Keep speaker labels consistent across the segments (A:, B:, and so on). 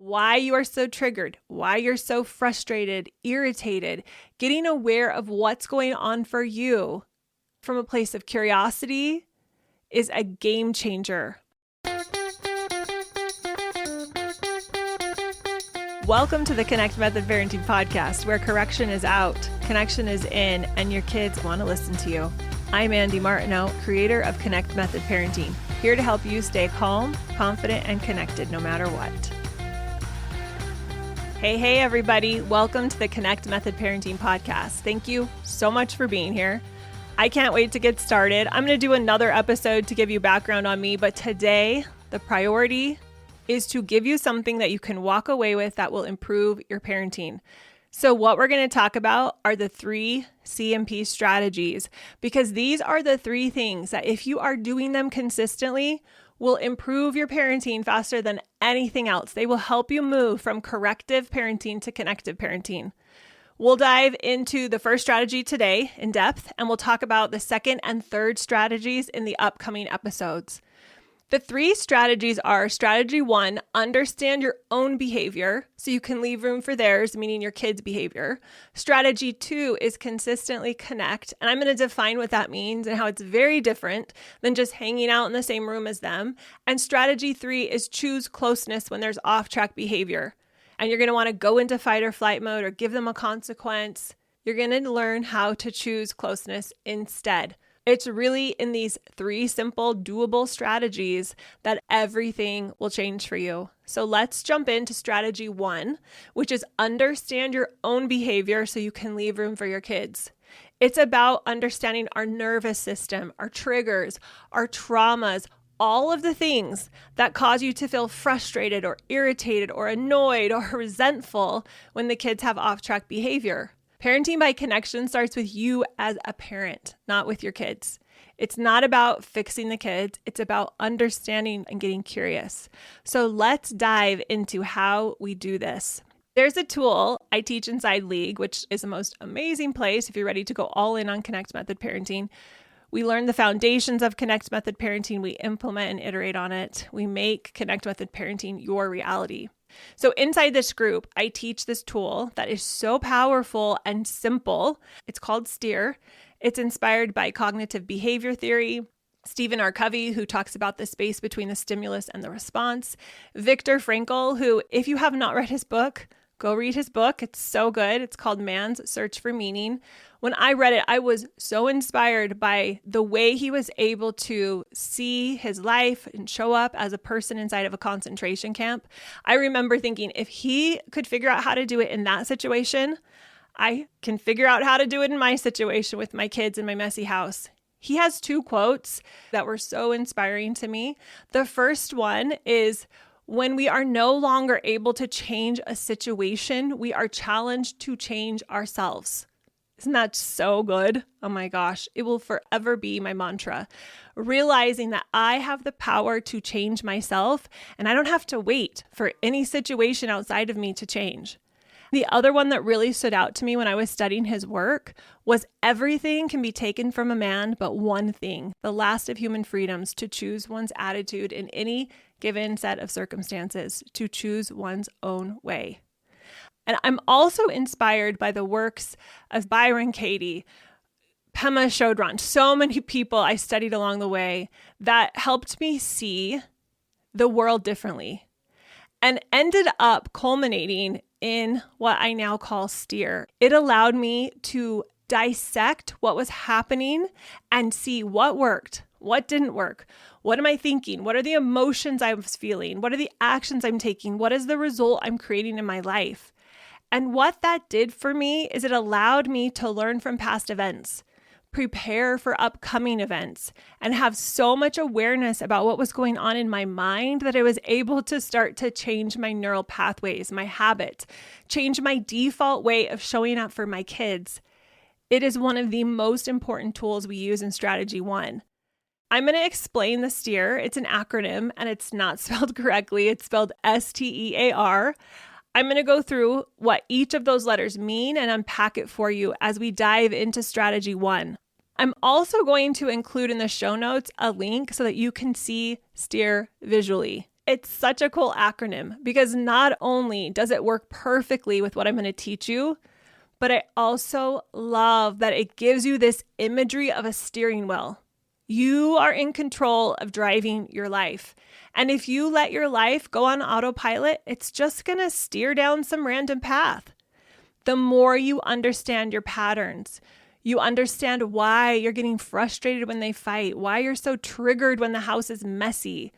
A: why you are so triggered, why you're so frustrated, irritated, getting aware of what's going on for you from a place of curiosity is a game changer. Welcome to the Connect Method Parenting Podcast, where correction is out, connection is in, and your kids want to listen to you. I'm Andee Martineau, creator of Connect Method Parenting, here to help you stay calm, confident, and connected no matter what. Hey, everybody. Welcome to the Connect Method Parenting Podcast. Thank you so much for being here. I can't wait to get started. I'm going to do another episode to give you background on me, but today the priority is to give you something that you can walk away with that will improve your parenting. So what we're going to talk about are the 3 CMP strategies, because these are the 3 things that if you are doing them consistently, will improve your parenting faster than anything else. They will help you move from corrective parenting to connective parenting. We'll dive into the first strategy today in depth, and we'll talk about the second and third strategies in the upcoming episodes. The 3 strategies are: strategy 1, understand your own behavior so you can leave room for theirs, meaning your kids' behavior. Strategy 2 is consistently connect, and I'm going to define what that means and how it's very different than just hanging out in the same room as them. And strategy 3 is choose closeness when there's off-track behavior. And you're going to want to go into fight or flight mode or give them a consequence. You're going to learn how to choose closeness instead. It's really in these 3 simple, doable strategies that everything will change for you. So let's jump into strategy 1, which is understand your own behavior so you can leave room for your kids. It's about understanding our nervous system, our triggers, our traumas, all of the things that cause you to feel frustrated or irritated or annoyed or resentful when the kids have off-track behavior. Parenting by connection starts with you as a parent, not with your kids. It's not about fixing the kids. It's about understanding and getting curious. So let's dive into how we do this. There's a tool I teach inside League, which is the most amazing place if you're ready to go all in on Connect Method Parenting. We learn the foundations of Connect Method Parenting. We implement and iterate on it. We make Connect Method Parenting your reality. So inside this group, I teach this tool that is so powerful and simple. It's called STEER. It's inspired by cognitive behavior theory. Stephen R. Covey, who talks about the space between the stimulus and the response. Viktor Frankl, who, if you have not read his book, go read his book. It's so good. It's called Man's Search for Meaning. When I read it, I was so inspired by the way he was able to see his life and show up as a person inside of a concentration camp. I remember thinking, if he could figure out how to do it in that situation, I can figure out how to do it in my situation with my kids in my messy house. He has 2 quotes that were so inspiring to me. The first one is, when we are no longer able to change a situation, we are challenged to change ourselves. Isn't that so good? Oh my gosh, it will forever be my mantra. Realizing that I have the power to change myself and I don't have to wait for any situation outside of me to change. The other one that really stood out to me when I was studying his work was everything can be taken from a man, but one thing, the last of human freedoms, to choose one's attitude in any given set of circumstances, to choose one's own way. And I'm also inspired by the works of Byron Katie, Pema Chodron, so many people I studied along the way that helped me see the world differently and ended up culminating in what I now call STEER. It allowed me to dissect what was happening and see what worked, what didn't work. What am I thinking? What are the emotions I was feeling? What are the actions I'm taking? What is the result I'm creating in my life? And what that did for me is it allowed me to learn from past events, prepare for upcoming events, and have so much awareness about what was going on in my mind that I was able to start to change my neural pathways, my habits, change my default way of showing up for my kids. It is one of the most important tools we use in strategy 1. I'm going to explain the STEER. It's an acronym and it's not spelled correctly. It's spelled STEAR. I'm going to go through what each of those letters mean and unpack it for you as we dive into strategy 1. I'm also going to include in the show notes a link so that you can see STEER visually. It's such a cool acronym because not only does it work perfectly with what I'm going to teach you, but I also love that it gives you this imagery of a steering wheel. You are in control of driving your life. And if you let your life go on autopilot, it's just going to steer down some random path. The more you understand your patterns, you understand why you're getting frustrated when they fight, why you're so triggered when the house is messy,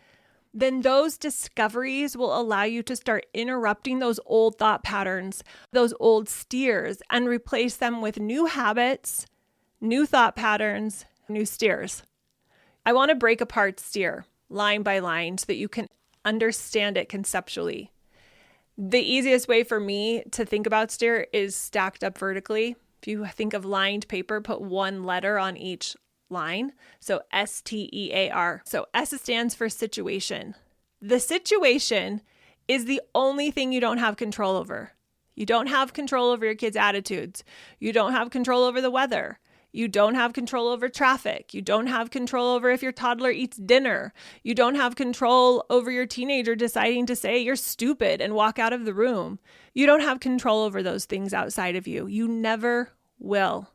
A: then those discoveries will allow you to start interrupting those old thought patterns, those old steers, and replace them with new habits, new thought patterns, new steers. I want to break apart steer line by line so that you can understand it conceptually. The easiest way for me to think about steer is stacked up vertically. If you think of lined paper, put one letter on each line. So STEAR. So S stands for situation. The situation is the only thing you don't have control over. You don't have control over your kids' attitudes. You don't have control over the weather. You don't have control over traffic. You don't have control over if your toddler eats dinner. You don't have control over your teenager deciding to say you're stupid and walk out of the room. You don't have control over those things outside of you. You never will.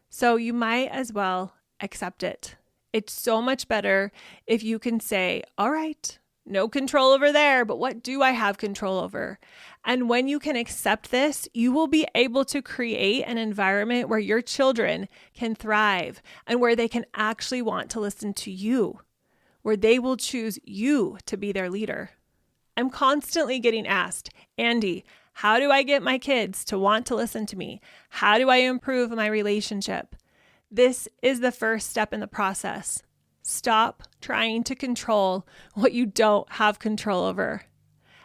A: So you might as well accept it. It's so much better if you can say, all right, no control over there, but what do I have control over? And when you can accept this, you will be able to create an environment where your children can thrive and where they can actually want to listen to you, where they will choose you to be their leader. I'm constantly getting asked, Andee, how do I get my kids to want to listen to me? How do I improve my relationship? This is the first step in the process. Stop trying to control what you don't have control over.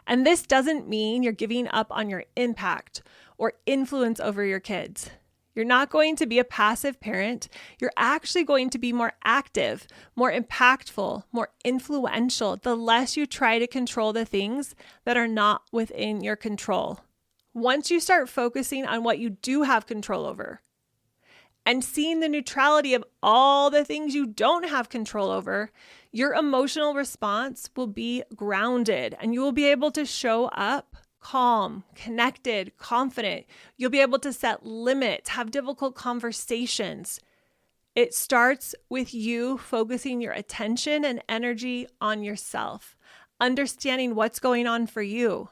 A: And this doesn't mean you're giving up on your impact or influence over your kids. You're not going to be a passive parent. You're actually going to be more active, more impactful, more influential, the less you try to control the things that are not within your control. Once you start focusing on what you do have control over, and seeing the neutrality of all the things you don't have control over, your emotional response will be grounded and you will be able to show up calm, connected, confident. You'll be able to set limits, have difficult conversations. It starts with you focusing your attention and energy on yourself, understanding what's going on for you.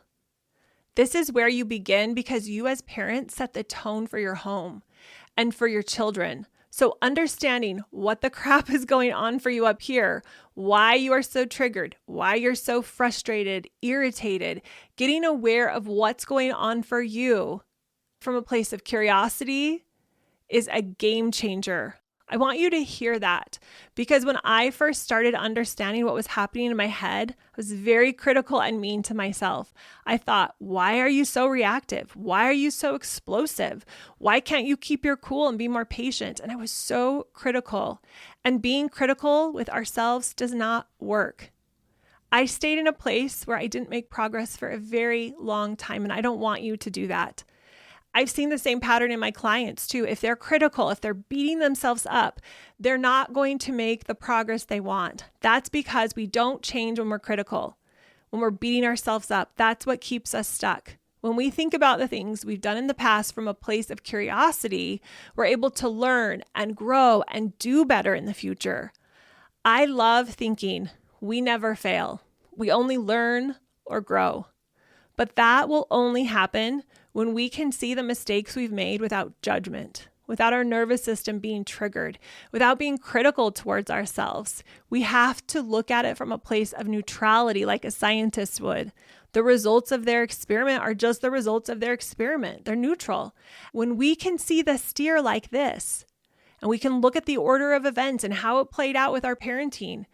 A: This is where you begin because you as parents set the tone for your home and for your children. So understanding what the crap is going on for you up here, why you are so triggered, why you're so frustrated, irritated, getting aware of what's going on for you from a place of curiosity is a game changer. I want you to hear that because when I first started understanding what was happening in my head, I was very critical and mean to myself. I thought, why are you so reactive? Why are you so explosive? Why can't you keep your cool and be more patient? And I was so critical. And being critical with ourselves does not work. I stayed in a place where I didn't make progress for a very long time, and I don't want you to do that. I've seen the same pattern in my clients too. If they're critical, if they're beating themselves up, they're not going to make the progress they want. That's because we don't change when we're critical. When we're beating ourselves up, that's what keeps us stuck. When we think about the things we've done in the past from a place of curiosity, we're able to learn and grow and do better in the future. I love thinking we never fail. We only learn or grow. But that will only happen when we can see the mistakes we've made without judgment, without our nervous system being triggered, without being critical towards ourselves. We have to look at it from a place of neutrality like a scientist would. The results of their experiment are just the results of their experiment. They're neutral. When we can see the steer like this, and we can look at the order of events and how it played out with our parenting,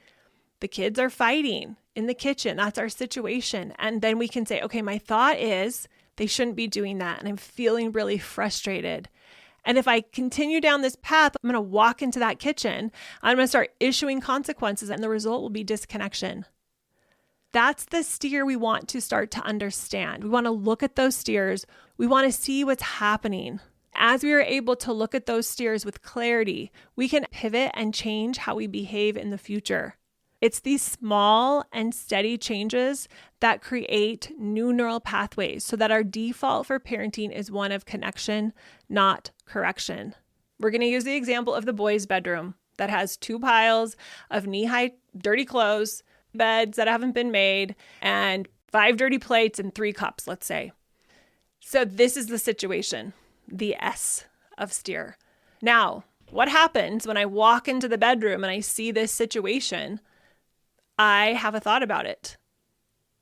A: the kids are fighting in the kitchen. That's our situation. And then we can say, okay, my thought is, they shouldn't be doing that. And I'm feeling really frustrated. And if I continue down this path, I'm going to walk into that kitchen. I'm going to start issuing consequences and the result will be disconnection. That's the steer we want to start to understand. We want to look at those steers. We want to see what's happening. As we are able to look at those steers with clarity, we can pivot and change how we behave in the future. It's these small and steady changes that create new neural pathways so that our default for parenting is one of connection, not correction. We're going to use the example of the boys' bedroom that has 2 piles of knee-high dirty clothes, beds that haven't been made, and 5 dirty plates and 3 cups, let's say. So this is the situation, the S of steer. Now, what happens when I walk into the bedroom and I see this situation? I have a thought about it.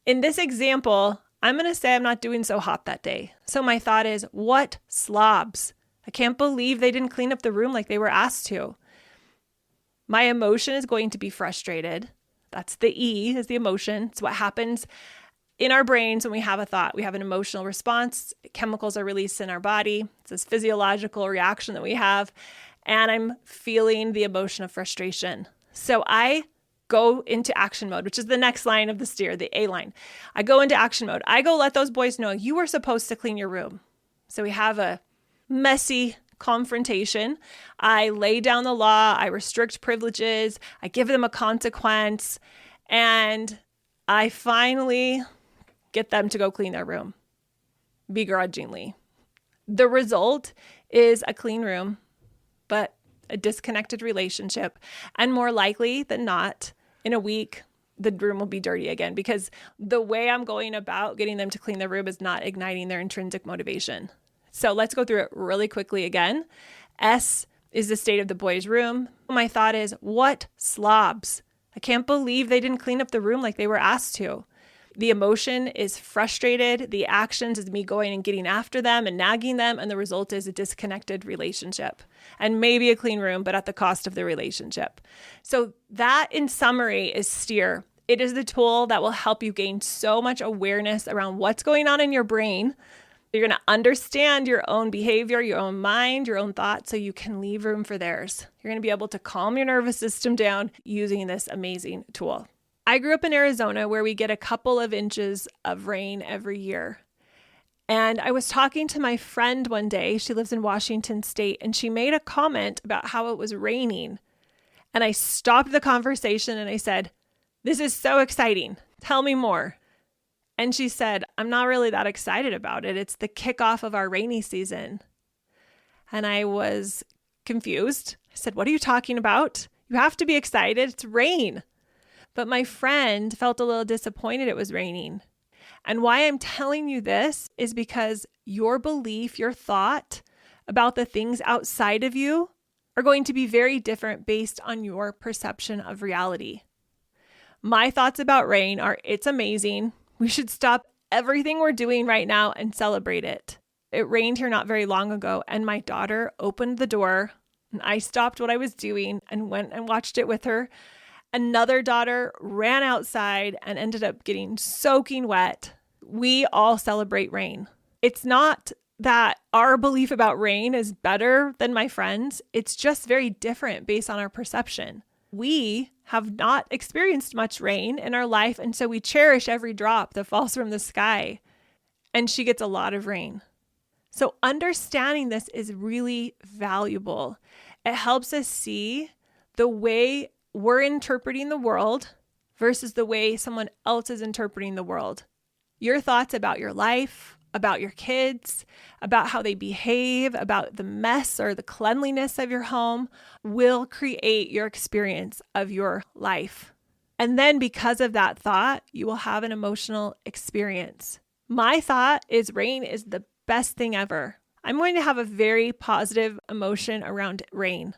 A: In this example, I'm going to say I'm not doing so hot that day. So my thought is, what slobs? I can't believe they didn't clean up the room like they were asked to. My emotion is going to be frustrated. That's the E, is the emotion. It's what happens in our brains when we have a thought. We have an emotional response. Chemicals are released in our body. It's this physiological reaction that we have. And I'm feeling the emotion of frustration. So I go into action mode, which is the next line of the steer, the A line. I go into action mode. I go let those boys know you were supposed to clean your room. So we have a messy confrontation. I lay down the law. I restrict privileges. I give them a consequence. And I finally get them to go clean their room, begrudgingly. The result is a clean room, but a disconnected relationship. And more likely than not, in a week, the room will be dirty again because the way I'm going about getting them to clean their room is not igniting their intrinsic motivation. So let's go through it really quickly again. S is the state of the boys' room. My thought is, what slobs? I can't believe they didn't clean up the room like they were asked to. The emotion is frustrated. The actions is me going and getting after them and nagging them. And the result is a disconnected relationship and maybe a clean room, but at the cost of the relationship. So that, in summary, is steer. It is the tool that will help you gain so much awareness around what's going on in your brain. You're going to understand your own behavior, your own mind, your own thoughts, so you can leave room for theirs. You're going to be able to calm your nervous system down using this amazing tool. I grew up in Arizona where we get a couple of inches of rain every year. And I was talking to my friend one day. She lives in Washington State, and she made a comment about how it was raining. And I stopped the conversation and I said, "This is so exciting. Tell me more." And she said, "I'm not really that excited about it. It's the kickoff of our rainy season." And I was confused. I said, "What are you talking about? You have to be excited. It's rain." But my friend felt a little disappointed it was raining. And why I'm telling you this is because your belief, your thought about the things outside of you are going to be very different based on your perception of reality. My thoughts about rain are, it's amazing. We should stop everything we're doing right now and celebrate it. It rained here not very long ago, and my daughter opened the door, and I stopped what I was doing and went and watched it with her. Another daughter ran outside and ended up getting soaking wet. We all celebrate rain. It's not that our belief about rain is better than my friends. It's just very different based on our perception. We have not experienced much rain in our life, and so we cherish every drop that falls from the sky. And she gets a lot of rain. So understanding this is really valuable. It helps us see the way we're interpreting the world versus the way someone else is interpreting the world. Your thoughts about your life, about your kids, about how they behave, about the mess or the cleanliness of your home will create your experience of your life. And then because of that thought, you will have an emotional experience. My thought is rain is the best thing ever. I'm going to have a very positive emotion around rain.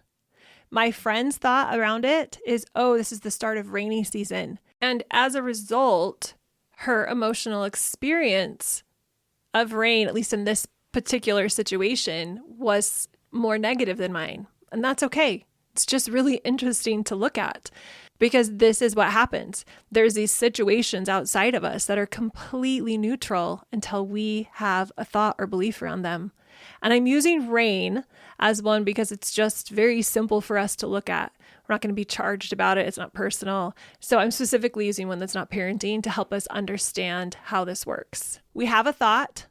A: My friend's thought around it is, oh, this is the start of rainy season. And as a result, her emotional experience of rain, at least in this particular situation, was more negative than mine. And that's okay. It's just really interesting to look at because this is what happens. There's these situations outside of us that are completely neutral until we have a thought or belief around them. And I'm using rain as one because it's just very simple for us to look at. We're not going to be charged about it. It's not personal. So I'm specifically using one that's not parenting to help us understand how this works. We have a thought.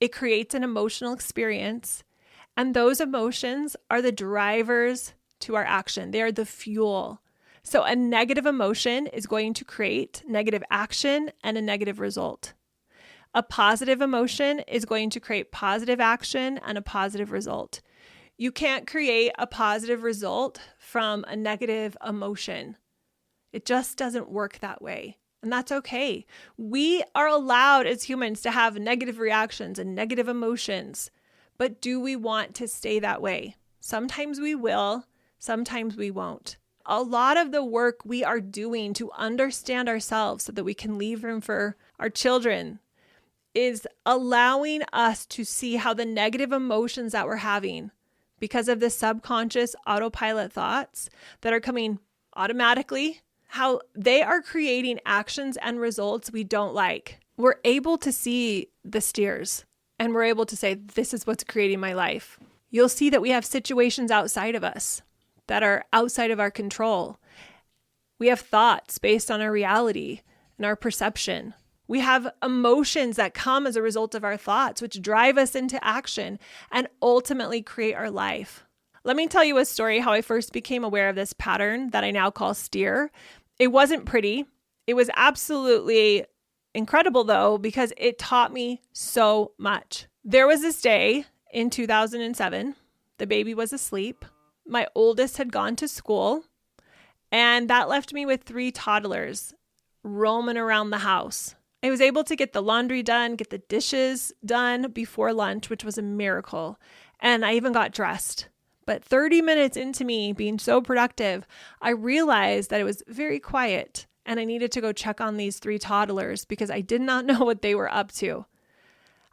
A: It creates an emotional experience. And those emotions are the drivers to our action. They are the fuel. So a negative emotion is going to create negative action and a negative result. A positive emotion is going to create positive action and a positive result. You can't create a positive result from a negative emotion. It just doesn't work that way. And that's okay. We are allowed as humans to have negative reactions and negative emotions. But do we want to stay that way? Sometimes we will, sometimes we won't. A lot of the work we are doing to understand ourselves so that we can leave room for our children is allowing us to see how the negative emotions that we're having because of the subconscious autopilot thoughts that are coming automatically, how they are creating actions and results we don't like. We're able to see the steers and we're able to say, this is what's creating my life. You'll see that we have situations outside of us that are outside of our control. We have thoughts based on our reality and our perception. We have emotions that come as a result of our thoughts, which drive us into action and ultimately create our life. Let me tell you a story how I first became aware of this pattern that I now call steer. It wasn't pretty. It was absolutely incredible though, because it taught me so much. There was this day in 2007, the baby was asleep. My oldest had gone to school, and that left me with 3 toddlers roaming around the house. I was able to get the laundry done, get the dishes done before lunch, which was a miracle. And I even got dressed. But 30 minutes into me being so productive, I realized that it was very quiet and I needed to go check on these 3 toddlers because I did not know what they were up to.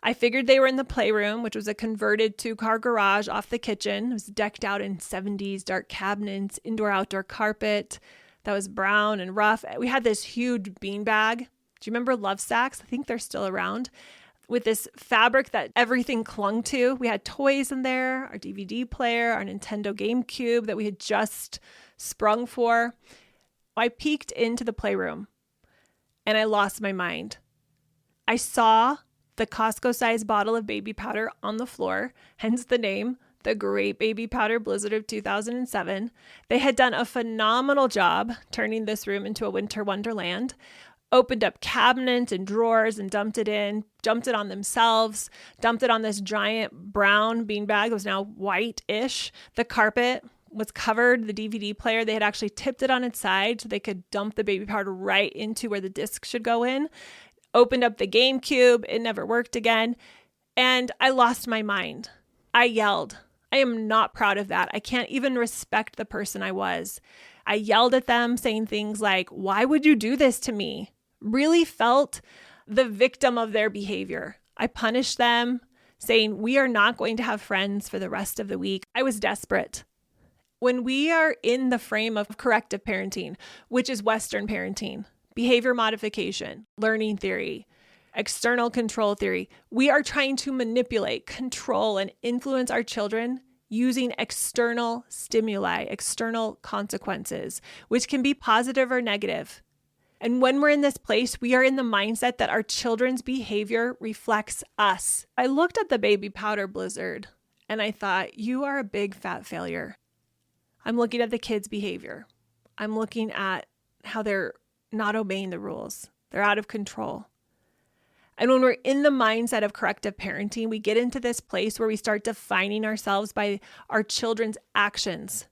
A: I figured they were in the playroom, which was a converted 2-car garage off the kitchen. It was decked out in 70s dark cabinets, indoor-outdoor carpet that was brown and rough. We had this huge beanbag. Do you remember Love Sacks? I think they're still around. With this fabric that everything clung to. We had toys in there, our DVD player, our Nintendo GameCube that we had just sprung for. I peeked into the playroom and I lost my mind. I saw the Costco-sized bottle of baby powder on the floor, hence the name, the Great Baby Powder Blizzard of 2007. They had done a phenomenal job turning this room into a winter wonderland. Opened up cabinets and drawers and dumped it on themselves, dumped it on this giant brown beanbag that was now white-ish. The carpet was covered, the DVD player, they had actually tipped it on its side so they could dump the baby powder right into where the disc should go in. Opened up the GameCube, it never worked again, and I lost my mind. I yelled. I am not proud of that. I can't even respect the person I was. I yelled at them saying things like, "Why would you do this to me?" Really felt the victim of their behavior. I punished them, saying, "We are not going to have friends for the rest of the week." I was desperate. When we are in the frame of corrective parenting, which is Western parenting, behavior modification, learning theory, external control theory, we are trying to manipulate, control, and influence our children using external stimuli, external consequences, which can be positive or negative. And when we're in this place, we are in the mindset that our children's behavior reflects us. I looked at the baby powder blizzard and I thought, you are a big fat failure. I'm looking at the kids' behavior. I'm looking at how they're not obeying the rules. They're out of control. And when we're in the mindset of corrective parenting, we get into this place where we start defining ourselves by our children's actions.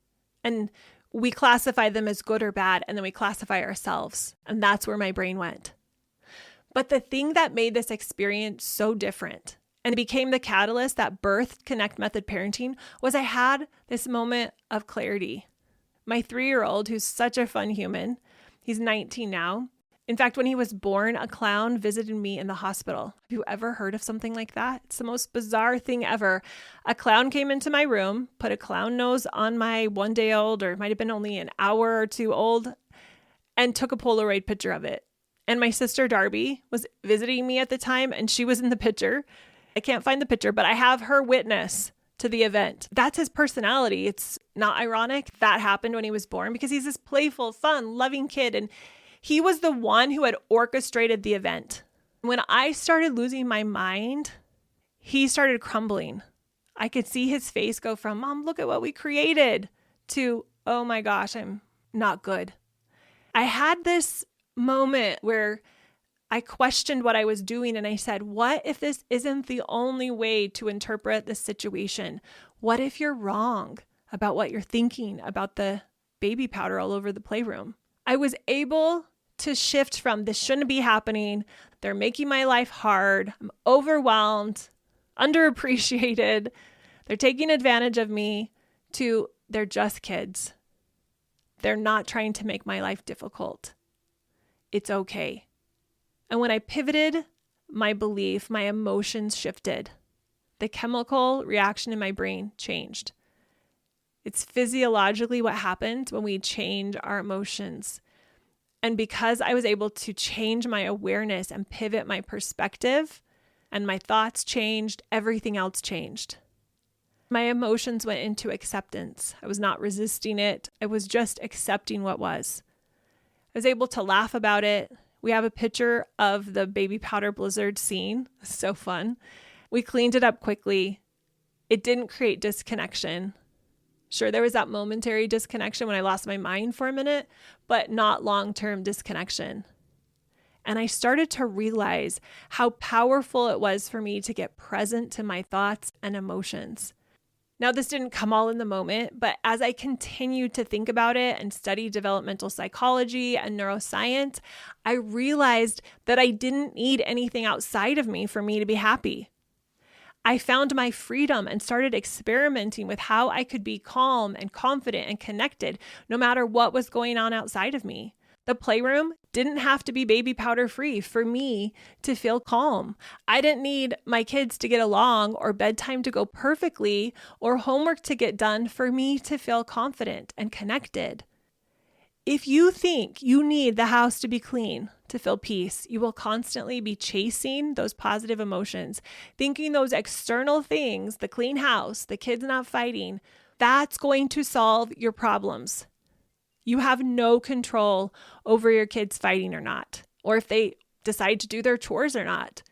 A: And we classify them as good or bad, and then we classify ourselves. And that's where my brain went. But the thing that made this experience so different and became the catalyst that birthed Connect Method Parenting was I had this moment of clarity. My 3-year-old, who's such a fun human, he's 19 now. In fact, when he was born, a clown visited me in the hospital. Have you ever heard of something like that? It's the most bizarre thing ever. A clown came into my room, put a clown nose on my 1-day-old, or it might have been only an hour or 2 old, and took a Polaroid picture of it. And my sister Darby was visiting me at the time, and she was in the picture. I can't find the picture, but I have her witness to the event. That's his personality. It's not ironic that happened when he was born because he's this playful, fun, loving kid. And he was the one who had orchestrated the event. When I started losing my mind, he started crumbling. I could see his face go from, "Mom, look at what we created," to, "Oh my gosh, I'm not good. I had this moment where I questioned what I was doing and I said, what if this isn't the only way to interpret this situation? What if you're wrong about what you're thinking about the baby powder all over the playroom? I was able to shift from this shouldn't be happening. They're making my life hard. I'm overwhelmed, underappreciated. They're taking advantage of me to they're just kids. They're not trying to make my life difficult. It's okay. And when I pivoted my belief, my emotions shifted. The chemical reaction in my brain changed. It's physiologically what happens when we change our emotions. And because I was able to change my awareness and pivot my perspective, and my thoughts changed, everything else changed. My emotions went into acceptance. I was not resisting it. I was just accepting what was. I was able to laugh about it. We have a picture of the baby powder blizzard scene. So fun. We cleaned it up quickly. It didn't create disconnection. Sure, there was that momentary disconnection when I lost my mind for a minute, but not long-term disconnection. And I started to realize how powerful it was for me to get present to my thoughts and emotions. Now, this didn't come all in the moment, but as I continued to think about it and study developmental psychology and neuroscience, I realized that I didn't need anything outside of me for me to be happy. I found my freedom and started experimenting with how I could be calm and confident and connected no matter what was going on outside of me. The playroom didn't have to be baby powder free for me to feel calm. I didn't need my kids to get along or bedtime to go perfectly or homework to get done for me to feel confident and connected. If you think you need the house to be clean to feel peace, you will constantly be chasing those positive emotions, thinking those external things, the clean house, the kids not fighting, that's going to solve your problems. You have no control over your kids fighting or not, or if they decide to do their chores or not.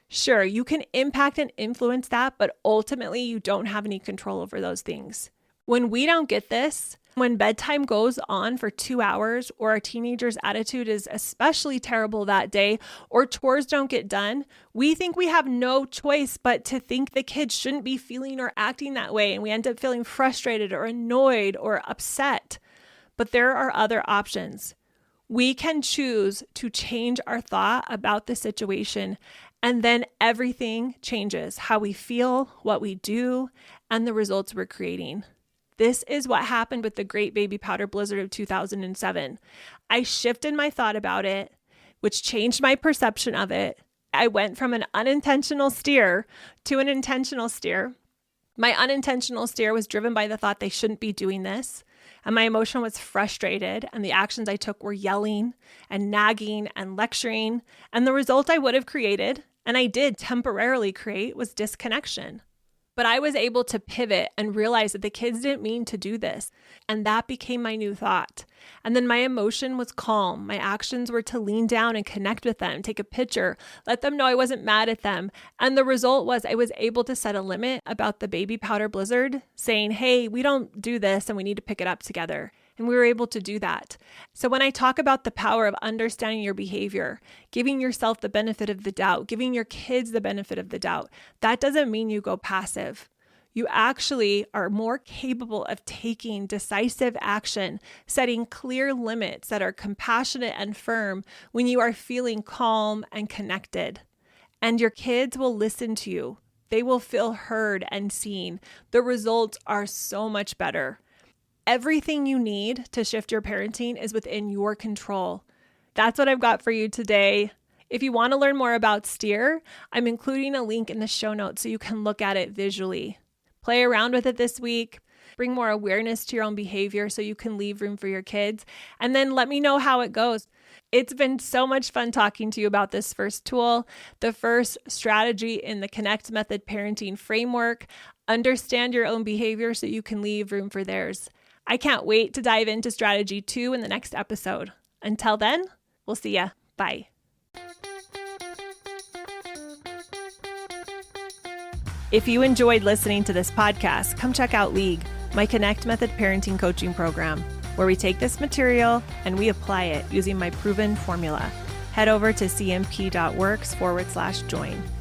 A: Sure, you can impact and influence that, but ultimately you don't have any control over those things. When we don't get this, when bedtime goes on for 2 hours, or our teenager's attitude is especially terrible that day, or chores don't get done, we think we have no choice but to think the kids shouldn't be feeling or acting that way, and we end up feeling frustrated or annoyed or upset. But there are other options. We can choose to change our thought about the situation, and then everything changes. How we feel, what we do, and the results we're creating. This is what happened with the Great Baby Powder Blizzard of 2007. I shifted my thought about it, which changed my perception of it. I went from an unintentional steer to an intentional steer. My unintentional steer was driven by the thought they shouldn't be doing this. And my emotion was frustrated, and the actions I took were yelling and nagging and lecturing. And the result I would have created, and I did temporarily create, was disconnection. But I was able to pivot and realize that the kids didn't mean to do this. And that became my new thought. And then my emotion was calm. My actions were to lean down and connect with them, take a picture, let them know I wasn't mad at them. And the result was I was able to set a limit about the baby powder blizzard, saying, hey, we don't do this and we need to pick it up together. And we were able to do that. So when I talk about the power of understanding your behavior, giving yourself the benefit of the doubt, giving your kids the benefit of the doubt, that doesn't mean you go passive. You actually are more capable of taking decisive action, setting clear limits that are compassionate and firm when you are feeling calm and connected. And your kids will listen to you. They will feel heard and seen. The results are so much better. Everything you need to shift your parenting is within your control. That's what I've got for you today. If you want to learn more about steer, I'm including a link in the show notes so you can look at it visually. Play around with it this week. Bring more awareness to your own behavior so you can leave room for your kids. And then let me know how it goes. It's been so much fun talking to you about this first tool, the first strategy in the Connect Method parenting framework. Understand your own behavior so you can leave room for theirs. I can't wait to dive into strategy 2 in the next episode. Until then, we'll see ya. Bye. If you enjoyed listening to this podcast, come check out League, my Connect Method parenting coaching program. where we take this material and we apply it using my proven formula. Head over to cmp.works/join.